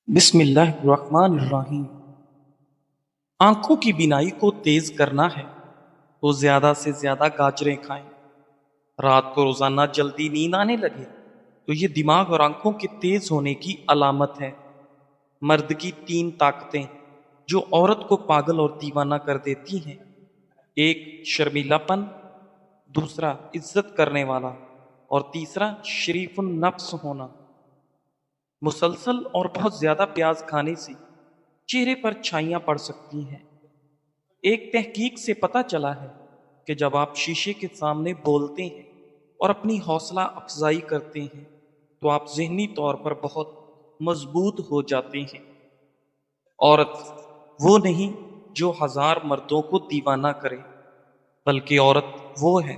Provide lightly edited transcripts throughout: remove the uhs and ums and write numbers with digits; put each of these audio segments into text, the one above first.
بسم اللہ الرحمن الرحیم۔ آنکھوں کی بینائی کو تیز کرنا ہے تو زیادہ سے زیادہ گاجریں کھائیں۔ رات کو روزانہ جلدی نیند آنے لگے تو یہ دماغ اور آنکھوں کے تیز ہونے کی علامت ہے۔ مرد کی 3 طاقتیں جو عورت کو پاگل اور دیوانہ کر دیتی ہیں: ایک شرمیلا پن، دوسرا عزت کرنے والا، اور تیسرا شریف النفس ہونا۔ مسلسل اور بہت زیادہ پیاز کھانے سے چہرے پر چھائیاں پڑ سکتی ہیں۔ ایک تحقیق سے پتہ چلا ہے کہ جب آپ شیشے کے سامنے بولتے ہیں اور اپنی حوصلہ افزائی کرتے ہیں تو آپ ذہنی طور پر بہت مضبوط ہو جاتے ہیں۔ عورت وہ نہیں جو 1000 مردوں کو دیوانہ کرے، بلکہ عورت وہ ہے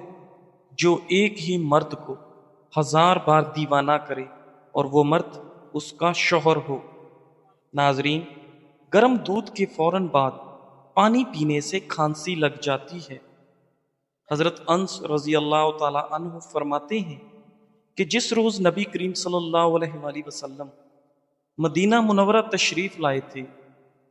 جو ایک ہی مرد کو 1000 بار دیوانہ کرے اور وہ مرد اس کا شوہر ہو۔ ناظرین، گرم دودھ کے فوراً بعد پانی پینے سے کھانسی لگ جاتی ہے۔ حضرت انس رضی اللہ تعالی عنہ فرماتے ہیں کہ جس روز نبی کریم صلی اللہ علیہ وآلہ وسلم مدینہ منورہ تشریف لائے تھے،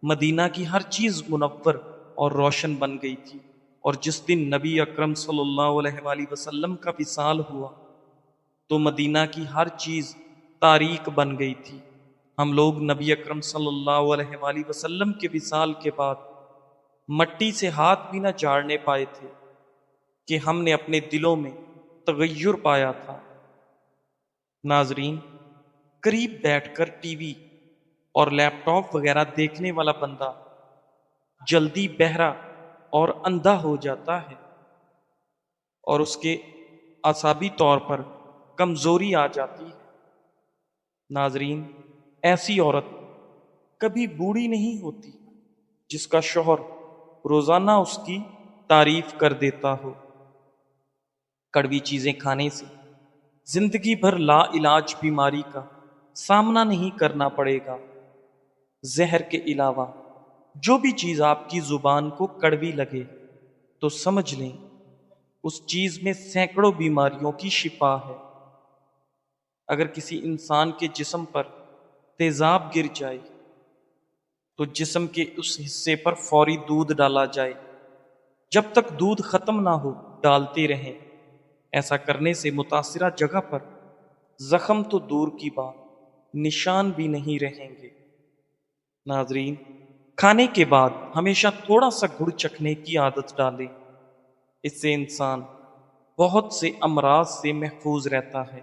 مدینہ کی ہر چیز منور اور روشن بن گئی تھی، اور جس دن نبی اکرم صلی اللہ علیہ وآلہ وسلم کا وصال ہوا تو مدینہ کی ہر چیز تاریک بن گئی تھی۔ ہم لوگ نبی اکرم صلی اللہ علیہ وآلہ وسلم کے وصال کے بعد مٹی سے ہاتھ بھی نہ جھاڑنے پائے تھے کہ ہم نے اپنے دلوں میں تغیر پایا تھا۔ ناظرین، قریب بیٹھ کر ٹی وی اور لیپ ٹاپ وغیرہ دیکھنے والا بندہ جلدی بہرا اور اندھا ہو جاتا ہے، اور اس کے اعصابی طور پر کمزوری آ جاتی ہے۔ ناظرین، ایسی عورت کبھی بوڑھی نہیں ہوتی جس کا شوہر روزانہ اس کی تعریف کر دیتا ہو۔ کڑوی چیزیں کھانے سے زندگی بھر لا علاج بیماری کا سامنا نہیں کرنا پڑے گا۔ زہر کے علاوہ جو بھی چیز آپ کی زبان کو کڑوی لگے تو سمجھ لیں اس چیز میں سینکڑوں بیماریوں کی شفا ہے۔ اگر کسی انسان کے جسم پر تیزاب گر جائے تو جسم کے اس حصے پر فوری دودھ ڈالا جائے، جب تک دودھ ختم نہ ہو ڈالتے رہیں۔ ایسا کرنے سے متاثرہ جگہ پر زخم تو دور کی بات، نشان بھی نہیں رہیں گے۔ ناظرین، کھانے کے بعد ہمیشہ تھوڑا سا گڑ چکھنے کی عادت ڈالیں، اس سے انسان بہت سے امراض سے محفوظ رہتا ہے۔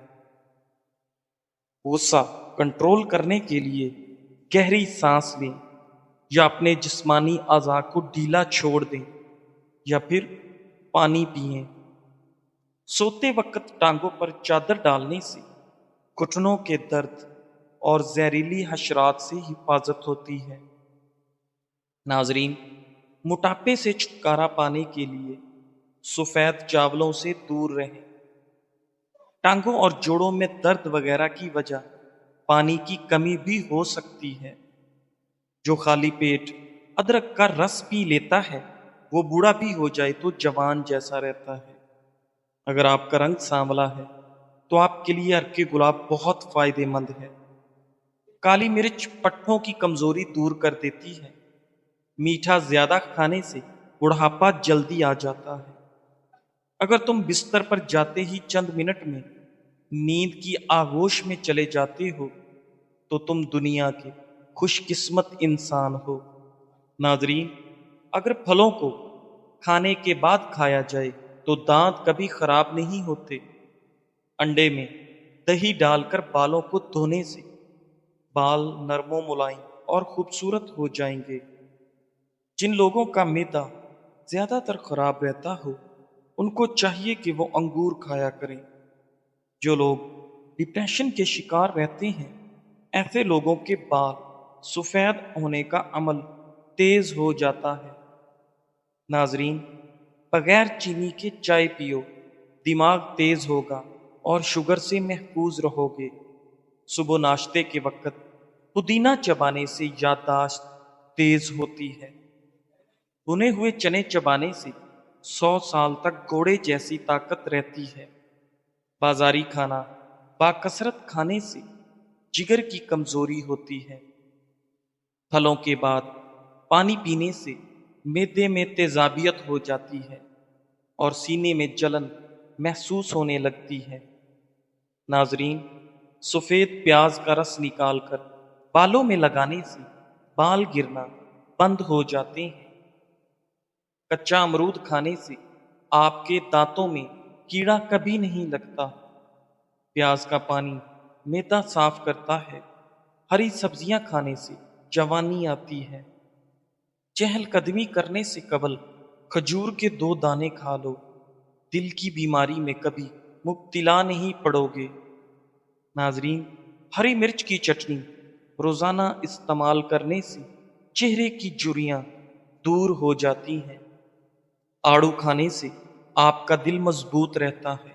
غصہ کنٹرول کرنے کے لیے گہری سانس لیں، یا اپنے جسمانی اعضاء کو ڈھیلا چھوڑ دیں، یا پھر پانی پئیں۔ سوتے وقت ٹانگوں پر چادر ڈالنے سے گھٹنوں کے درد اور زہریلی حشرات سے حفاظت ہوتی ہے۔ ناظرین، موٹاپے سے چھٹکارا پانے کے لیے سفید چاولوں سے دور رہیں۔ ٹانگوں اور جوڑوں میں درد وغیرہ کی وجہ پانی کی کمی بھی ہو سکتی ہے۔ جو خالی پیٹ ادرک کا رس پی لیتا ہے وہ بوڑھا بھی ہو جائے تو جوان جیسا رہتا ہے۔ اگر آپ کا رنگ سانولا ہے تو آپ کے لیے عرق گلاب بہت فائدہ مند ہے۔ کالی مرچ پٹھوں کی کمزوری دور کر دیتی ہے۔ میٹھا زیادہ کھانے سے بڑھاپا جلدی آ جاتا ہے۔ اگر تم بستر پر جاتے ہی چند منٹ میں نیند کی آغوش میں چلے جاتے ہو تو تم دنیا کے خوش قسمت انسان ہو۔ ناظرین، اگر پھلوں کو کھانے کے بعد کھایا جائے تو دانت کبھی خراب نہیں ہوتے۔ انڈے میں دہی ڈال کر بالوں کو دھونے سے بال نرم و ملائم اور خوبصورت ہو جائیں گے۔ جن لوگوں کا معدہ زیادہ تر خراب رہتا ہو ان کو چاہیے کہ وہ انگور کھایا کریں۔ جو لوگ ڈپریشن کے شکار رہتے ہیں ایسے لوگوں کے بال سفید ہونے کا عمل تیز ہو جاتا ہے۔ ناظرین، بغیر چینی کے چائے پیو، دماغ تیز ہوگا اور شوگر سے محفوظ رہو گے۔ صبح ناشتے کے وقت پودینہ چبانے سے یادداشت تیز ہوتی ہے۔ بھنے ہوئے چنے چبانے سے 100 سال تک گھوڑے جیسی طاقت رہتی ہے۔ بازاری کھانا باکثرت کھانے سے جگر کی کمزوری ہوتی ہے۔ پھلوں کے بعد پانی پینے سے معدے میں تیزابیت ہو جاتی ہے اور سینے میں جلن محسوس ہونے لگتی ہے۔ ناظرین، سفید پیاز کا رس نکال کر بالوں میں لگانے سے بال گرنا بند ہو جاتے ہیں۔ کچا امرود کھانے سے آپ کے دانتوں میں کیڑا کبھی نہیں لگتا۔ پیاز کا پانی معدہ صاف کرتا ہے۔ ہری سبزیاں کھانے سے جوانی آتی ہے۔ چہل قدمی کرنے سے قبل کھجور کے 2 دانے کھا لو، دل کی بیماری میں کبھی مبتلا نہیں پڑو گے۔ ناظرین، ہری مرچ کی چٹنی روزانہ استعمال کرنے سے چہرے کی جھریاں دور ہو جاتی ہیں۔ آڑو کھانے سے آپ کا دل مضبوط رہتا ہے،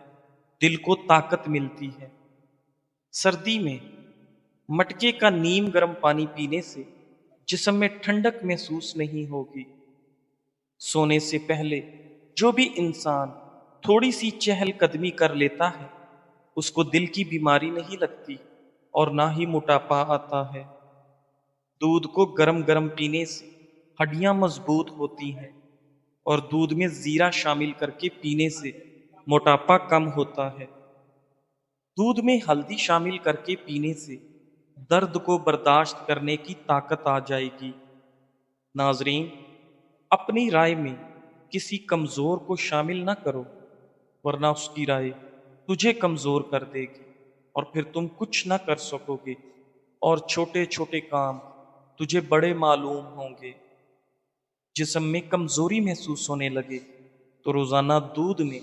دل کو طاقت ملتی ہے۔ سردی میں مٹکے کا نیم گرم پانی پینے سے جسم میں ٹھنڈک محسوس نہیں ہوگی۔ سونے سے پہلے جو بھی انسان تھوڑی سی چہل قدمی کر لیتا ہے اس کو دل کی بیماری نہیں لگتی اور نہ ہی موٹاپا آتا ہے۔ دودھ کو گرم گرم پینے سے ہڈیاں مضبوط ہوتی ہیں اور دودھ میں زیرہ شامل کر کے پینے سے موٹاپا کم ہوتا ہے۔ دودھ میں ہلدی شامل کر کے پینے سے درد کو برداشت کرنے کی طاقت آ جائے گی۔ ناظرین، اپنی رائے میں کسی کمزور کو شامل نہ کرو، ورنہ اس کی رائے تجھے کمزور کر دے گی اور پھر تم کچھ نہ کر سکو گے اور چھوٹے چھوٹے کام تجھے بڑے معلوم ہوں گے۔ جسم میں کمزوری محسوس ہونے لگے تو روزانہ دودھ میں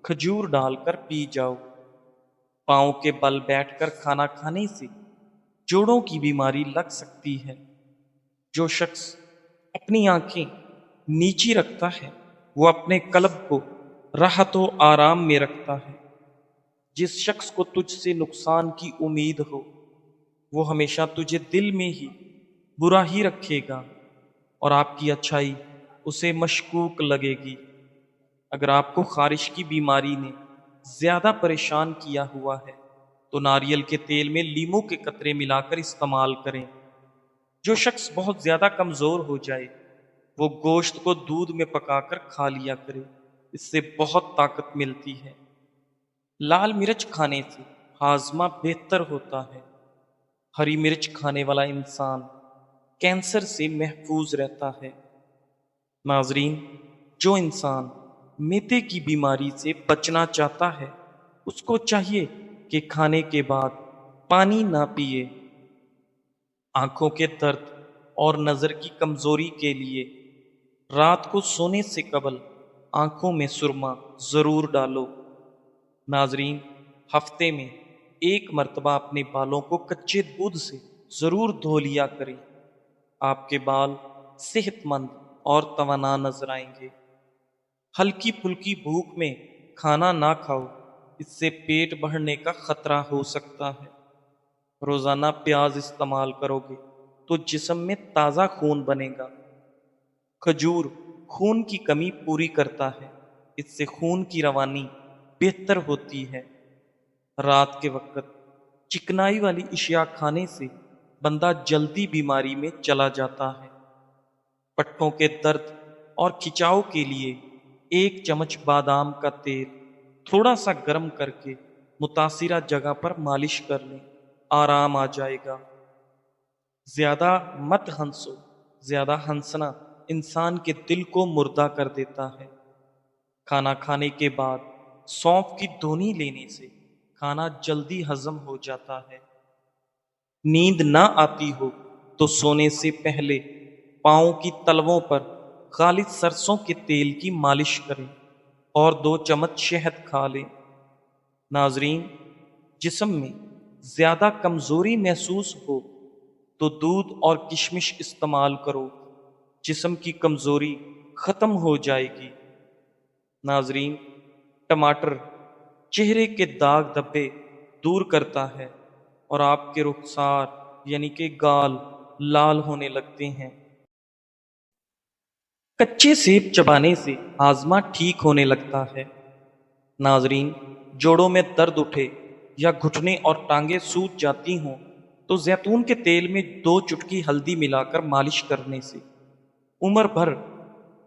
کھجور ڈال کر پی جاؤ۔ پاؤں کے بل بیٹھ کر کھانا کھانے سے جوڑوں کی بیماری لگ سکتی ہے۔ جو شخص اپنی آنکھیں نیچی رکھتا ہے وہ اپنے قلب کو راحت و آرام میں رکھتا ہے۔ جس شخص کو تجھ سے نقصان کی امید ہو وہ ہمیشہ تجھے دل میں ہی برا ہی رکھے گا اور آپ کی اچھائی اسے مشکوک لگے گی۔ اگر آپ کو خارش کی بیماری نے زیادہ پریشان کیا ہوا ہے تو ناریل کے تیل میں لیموں کے قطرے ملا کر استعمال کریں۔ جو شخص بہت زیادہ کمزور ہو جائے وہ گوشت کو دودھ میں پکا کر کھا لیا کرے، اس سے بہت طاقت ملتی ہے۔ لال مرچ کھانے سے ہاضمہ بہتر ہوتا ہے۔ ہری مرچ کھانے والا انسان کینسر سے محفوظ رہتا ہے۔ ناظرین، جو انسان معدے کی بیماری سے بچنا چاہتا ہے اس کو چاہیے کہ کھانے کے بعد پانی نہ پیے۔ آنکھوں کے درد اور نظر کی کمزوری کے لیے رات کو سونے سے قبل آنکھوں میں سرما ضرور ڈالو۔ ناظرین، ہفتے میں 1 مرتبہ اپنے بالوں کو کچے دودھ سے ضرور دھو لیا کریں۔ آپ کے بال صحت مند اور توانا نظر آئیں گے۔ ہلکی پھلکی بھوک میں کھانا نہ کھاؤ، اس سے پیٹ بڑھنے کا خطرہ ہو سکتا ہے۔ روزانہ پیاز استعمال کرو گے تو جسم میں تازہ خون بنے گا۔ کھجور خون کی کمی پوری کرتا ہے، اس سے خون کی روانی بہتر ہوتی ہے۔ رات کے وقت چکنائی والی اشیاء کھانے سے بندہ جلدی بیماری میں چلا جاتا ہے۔ پٹھوں کے درد اور کھچاؤ کے لیے 1 چمچ بادام کا تیل تھوڑا سا گرم کر کے متاثرہ جگہ پر مالش کر لیں، آرام آ جائے گا۔ زیادہ مت ہنسو، زیادہ ہنسنا انسان کے دل کو مردہ کر دیتا ہے۔ کھانا کھانے کے بعد سونف کی دھونی لینے سے کھانا جلدی ہضم ہو جاتا ہے۔ نیند نہ آتی ہو تو سونے سے پہلے پاؤں کی تلووں پر خالص سرسوں کے تیل کی مالش کریں اور 2 چمچ شہد کھا لیں۔ ناظرین، جسم میں زیادہ کمزوری محسوس ہو تو دودھ اور کشمش استعمال کرو، جسم کی کمزوری ختم ہو جائے گی۔ ناظرین، ٹماٹر چہرے کے داغ دھبے دور کرتا ہے اور آپ کے رخسار یعنی کہ گال لال ہونے لگتے ہیں۔ کچے سیب چبانے سے ہاضمہ ٹھیک ہونے لگتا ہے۔ ناظرین، جوڑوں میں درد اٹھے یا گھٹنے اور ٹانگیں سوج جاتی ہوں تو زیتون کے تیل میں 2 چٹکی ہلدی ملا کر مالش کرنے سے عمر بھر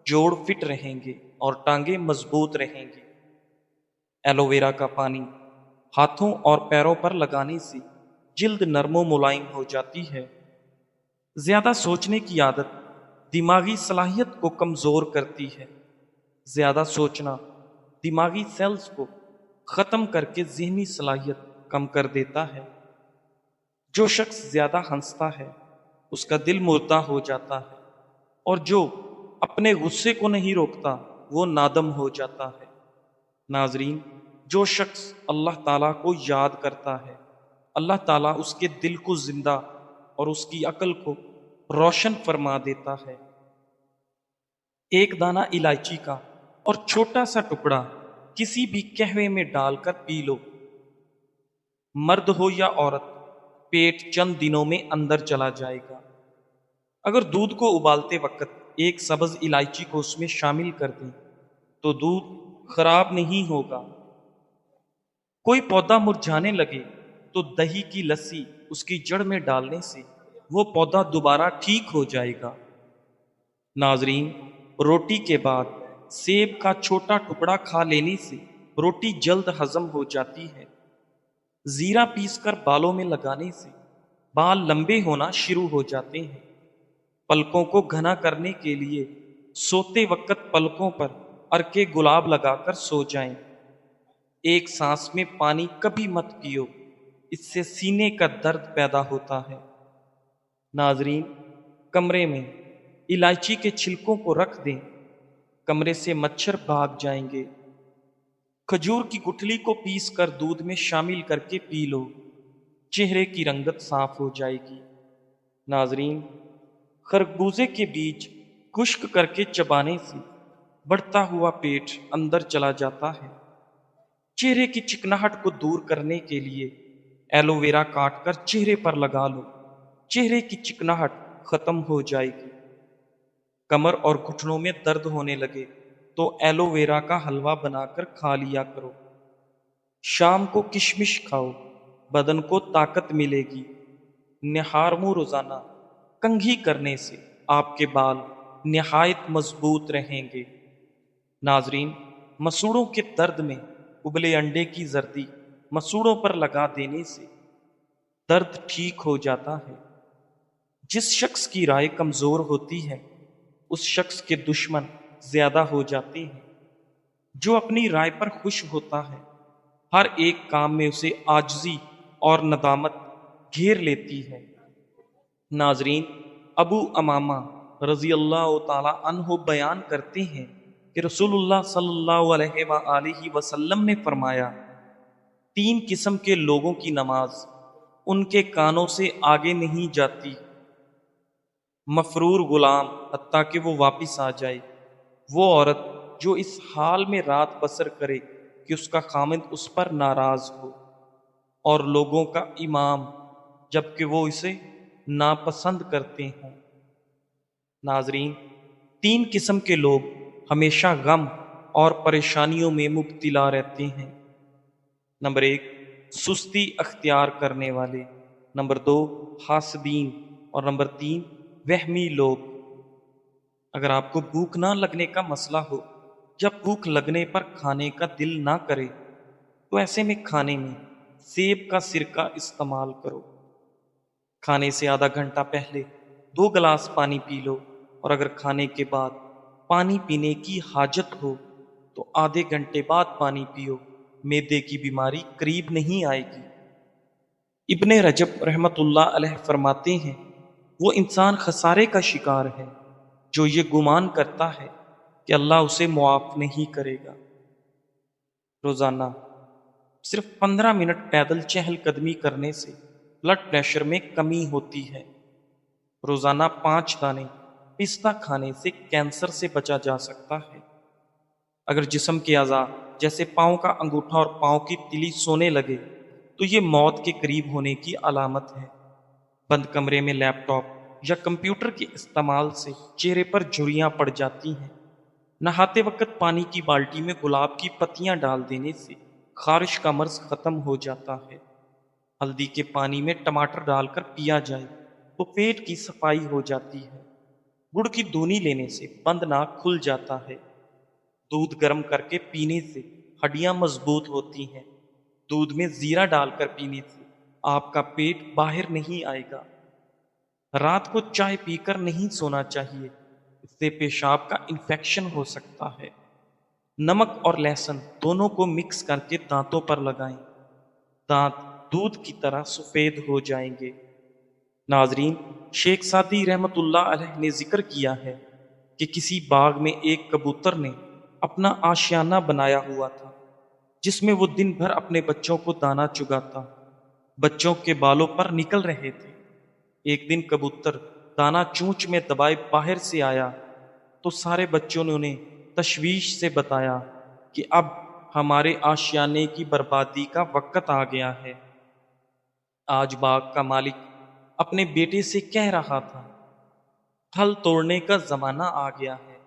جوڑ فٹ رہیں گے اور ٹانگیں مضبوط رہیں گی۔ ایلو ویرا کا پانی ہاتھوں اور پیروں پر لگانے سے جلد نرم و ملائم ہو جاتی ہے۔ زیادہ سوچنے کی عادت دماغی صلاحیت کو کمزور کرتی ہے۔ زیادہ سوچنا دماغی سیلز کو ختم کر کے ذہنی صلاحیت کم کر دیتا ہے۔ جو شخص زیادہ ہنستا ہے اس کا دل مردہ ہو جاتا ہے، اور جو اپنے غصے کو نہیں روکتا وہ نادم ہو جاتا ہے۔ ناظرین، جو شخص اللہ تعالیٰ کو یاد کرتا ہے، اللہ تعالیٰ اس کے دل کو زندہ اور اس کی عقل کو روشن فرما دیتا ہے۔ ایک دانہ الائچی کا اور چھوٹا سا ٹکڑا کسی بھی قہوے میں ڈال کر پی لو۔ مرد ہو یا عورت، پیٹ چند دنوں میں اندر چلا جائے گا۔ اگر دودھ کو ابالتے وقت ایک سبز الائچی کو اس میں شامل کر دیں تو دودھ خراب نہیں ہوگا۔ کوئی پودا مرجھانے لگے تو دہی کی لسی اس کی جڑ میں ڈالنے سے وہ پودا دوبارہ ٹھیک ہو جائے گا۔ ناظرین، روٹی کے بعد سیب کا چھوٹا ٹکڑا کھا لینے سے روٹی جلد ہضم ہو جاتی ہے۔ زیرہ پیس کر بالوں میں لگانے سے بال لمبے ہونا شروع ہو جاتے ہیں۔ پلکوں کو گھنا کرنے کے لیے سوتے وقت پلکوں پر ارکے گلاب لگا کر سو جائیں۔ ایک سانس میں پانی کبھی مت پیو، اس سے سینے کا درد پیدا ہوتا ہے۔ ناظرین، کمرے میں الائچی کے چھلکوں کو رکھ دیں، کمرے سے مچھر بھاگ جائیں گے۔ کھجور کی گٹھلی کو پیس کر دودھ میں شامل کر کے پی لو، چہرے کی رنگت صاف ہو جائے گی۔ ناظرین، خربوزے کے بیج خشک کر کے چبانے سے بڑھتا ہوا پیٹ اندر چلا جاتا ہے۔ چہرے کی چکناہٹ کو دور کرنے کے لیے ایلو ویرا کاٹ کر چہرے پر لگا لو، چہرے کی چکناہٹ ختم ہو جائے گی۔ کمر اور گھٹنوں میں درد ہونے لگے تو ایلو ویرا کا حلوہ بنا کر کھا لیا کرو۔ شام کو کشمش کھاؤ، بدن کو طاقت ملے گی۔ نہار منہ روزانہ کنگھی کرنے سے آپ کے بال نہایت مضبوط رہیں گے۔ ناظرین، مسوڑوں کے درد میں ابلے انڈے کی زردی مسوڑوں پر لگا دینے سے درد ٹھیک ہو جاتا ہے۔ جس شخص کی رائے کمزور ہوتی ہے اس شخص کے دشمن زیادہ ہو جاتے ہیں۔ جو اپنی رائے پر خوش ہوتا ہے ہر ایک کام میں اسے عاجزی اور ندامت گھیر لیتی ہے۔ ناظرین، ابو امامہ رضی اللہ تعالی عنہ بیان کرتے ہیں کہ رسول اللہ صلی اللہ علیہ وآلہ وسلم نے فرمایا، 3 قسم کے لوگوں کی نماز ان کے کانوں سے آگے نہیں جاتی: مفرور غلام حتیٰ کہ وہ واپس آ جائے، وہ عورت جو اس حال میں رات بسر کرے کہ اس کا خامند اس پر ناراض ہو، اور لوگوں کا امام جبکہ وہ اسے ناپسند کرتے ہوں۔ ناظرین، 3 قسم کے لوگ ہمیشہ غم اور پریشانیوں میں مبتلا رہتے ہیں۔ نمبر 1، سستی اختیار کرنے والے۔ نمبر 2، حاسدین۔ اور نمبر 3، وہمی لوگ۔ اگر آپ کو بھوک نہ لگنے کا مسئلہ ہو، جب بھوک لگنے پر کھانے کا دل نہ کرے، تو ایسے میں کھانے میں سیب کا سرکہ استعمال کرو۔ کھانے سے آدھا گھنٹہ پہلے 2 گلاس پانی پی لو، اور اگر کھانے کے بعد پانی پینے کی حاجت ہو تو آدھے گھنٹے بعد پانی پیو، معدے کی بیماری قریب نہیں آئے گی۔ ابن رجب رحمۃ اللہ علیہ فرماتے ہیں، وہ انسان خسارے کا شکار ہے جو یہ گمان کرتا ہے کہ اللہ اسے معاف نہیں کرے گا۔ روزانہ صرف 15 منٹ پیدل چہل قدمی کرنے سے بلڈ پریشر میں کمی ہوتی ہے۔ روزانہ 5 دانے پستہ کھانے سے کینسر سے بچا جا سکتا ہے۔ اگر جسم کے اعضاء جیسے پاؤں کا انگوٹھا اور پاؤں کی تلی سونے لگے تو یہ موت کے قریب ہونے کی علامت ہے۔ بند کمرے میں لیپ ٹاپ یا کمپیوٹر کے استعمال سے چہرے پر جھریاں پڑ جاتی ہیں۔ نہاتے وقت پانی کی بالٹی میں گلاب کی پتیاں ڈال دینے سے خارش کا مرض ختم ہو جاتا ہے۔ ہلدی کے پانی میں ٹماٹر ڈال کر پیا جائے تو پیٹ کی صفائی ہو جاتی ہے۔ گڑ کی دونی لینے سے بند ناک کھل جاتا ہے۔ دودھ گرم کر کے پینے سے ہڈیاں مضبوط ہوتی ہیں۔ دودھ میں زیرہ ڈال کر پینے سے آپ کا پیٹ باہر نہیں آئے گا۔ رات کو چائے پی کر نہیں سونا چاہیے، اس سے پیشاب کا انفیکشن ہو سکتا ہے۔ نمک اور لہسن دونوں کو مکس کر کے دانتوں پر لگائیں، دانت دودھ کی طرح سفید ہو جائیں گے۔ ناظرین، شیخ سعدی رحمت اللہ علیہ نے ذکر کیا ہے کہ کسی باغ میں ایک کبوتر نے اپنا آشیانہ بنایا ہوا تھا جس میں وہ دن بھر اپنے بچوں کو دانہ چگاتا۔ بچوں کے بالوں پر نکل رہے تھے۔ ایک دن کبوتر دانہ چونچ میں دبائے باہر سے آیا تو سارے بچوں نے انہیں تشویش سے بتایا کہ اب ہمارے آشیانے کی بربادی کا وقت آ گیا ہے۔ آج باغ کا مالک اپنے بیٹے سے کہہ رہا تھا، پھل توڑنے کا زمانہ آ گیا ہے۔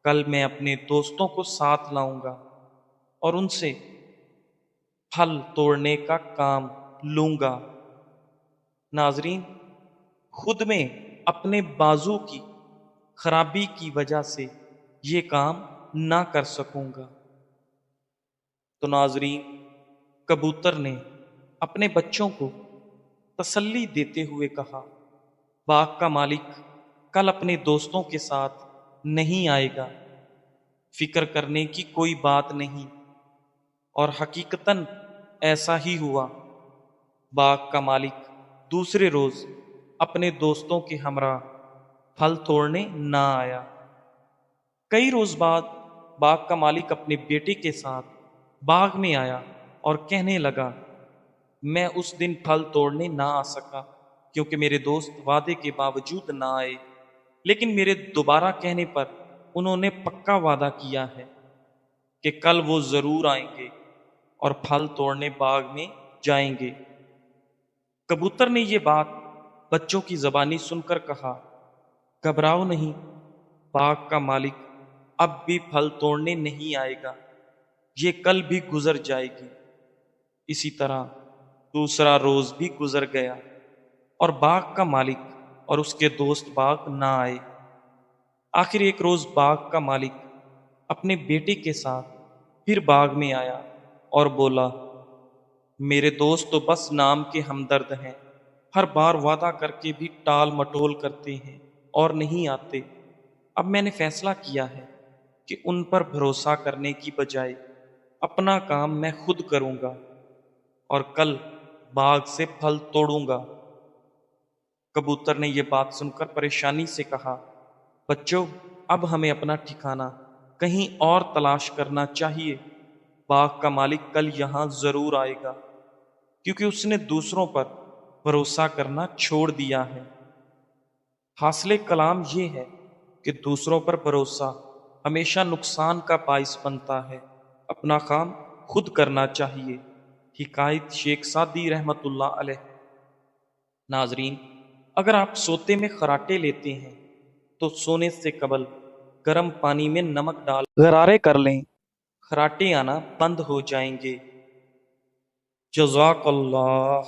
کل میں اپنے دوستوں کو ساتھ لاؤں گا اور ان سے پھل توڑنے کا کام لوں گا۔ ناظرین، خود میں اپنے بازو کی خرابی کی وجہ سے یہ کام نہ کر سکوں گا۔ تو ناظرین، کبوتر نے اپنے بچوں کو تسلی دیتے ہوئے کہا، باغ کا مالک کل اپنے دوستوں کے ساتھ نہیں آئے گا، فکر کرنے کی کوئی بات نہیں۔ اور حقیقتاً ایسا ہی ہوا۔ باغ کا مالک دوسرے روز اپنے دوستوں کے ہمراہ پھل توڑنے نہ آیا۔ کئی روز بعد باغ کا مالک اپنے بیٹے کے ساتھ باغ میں آیا اور کہنے لگا، میں اس دن پھل توڑنے نہ آ سکا کیونکہ میرے دوست وعدے کے باوجود نہ آئے، لیکن میرے دوبارہ کہنے پر انہوں نے پکا وعدہ کیا ہے کہ کل وہ ضرور آئیں گے اور پھل توڑنے باغ میں جائیں گے۔ کبوتر نے یہ بات بچوں کی زبانی سن کر کہا، گھبراؤ نہیں، باغ کا مالک اب بھی پھل توڑنے نہیں آئے گا، یہ کل بھی گزر جائے گی۔ اسی طرح دوسرا روز بھی گزر گیا اور باغ کا مالک اور اس کے دوست باغ نہ آئے۔ آخر ایک روز باغ کا مالک اپنے بیٹے کے ساتھ پھر باغ میں آیا اور بولا، میرے دوست تو بس نام کے ہمدرد ہیں، ہر بار وعدہ کر کے بھی ٹال مٹول کرتے ہیں اور نہیں آتے۔ اب میں نے فیصلہ کیا ہے کہ ان پر بھروسہ کرنے کی بجائے اپنا کام میں خود کروں گا اور کل باغ سے پھل توڑوں گا۔ کبوتر نے یہ بات سن کر پریشانی سے کہا، بچوں، اب ہمیں اپنا ٹھکانہ کہیں اور تلاش کرنا چاہیے۔ باغ کا مالک کل یہاں ضرور آئے گا کیونکہ اس نے دوسروں پر بھروسہ کرنا چھوڑ دیا ہے۔ حاصل کلام یہ ہے کہ دوسروں پر بھروسہ ہمیشہ نقصان کا باعث بنتا ہے، اپنا کام خود کرنا چاہیے۔ حکایت شیخ سعدی رحمت اللہ علیہ۔ ناظرین، اگر آپ سوتے میں خراٹے لیتے ہیں تو سونے سے قبل گرم پانی میں نمک ڈال غرارے کر لیں، خراٹے آنا بند ہو جائیں گے۔ جزاک اللہ۔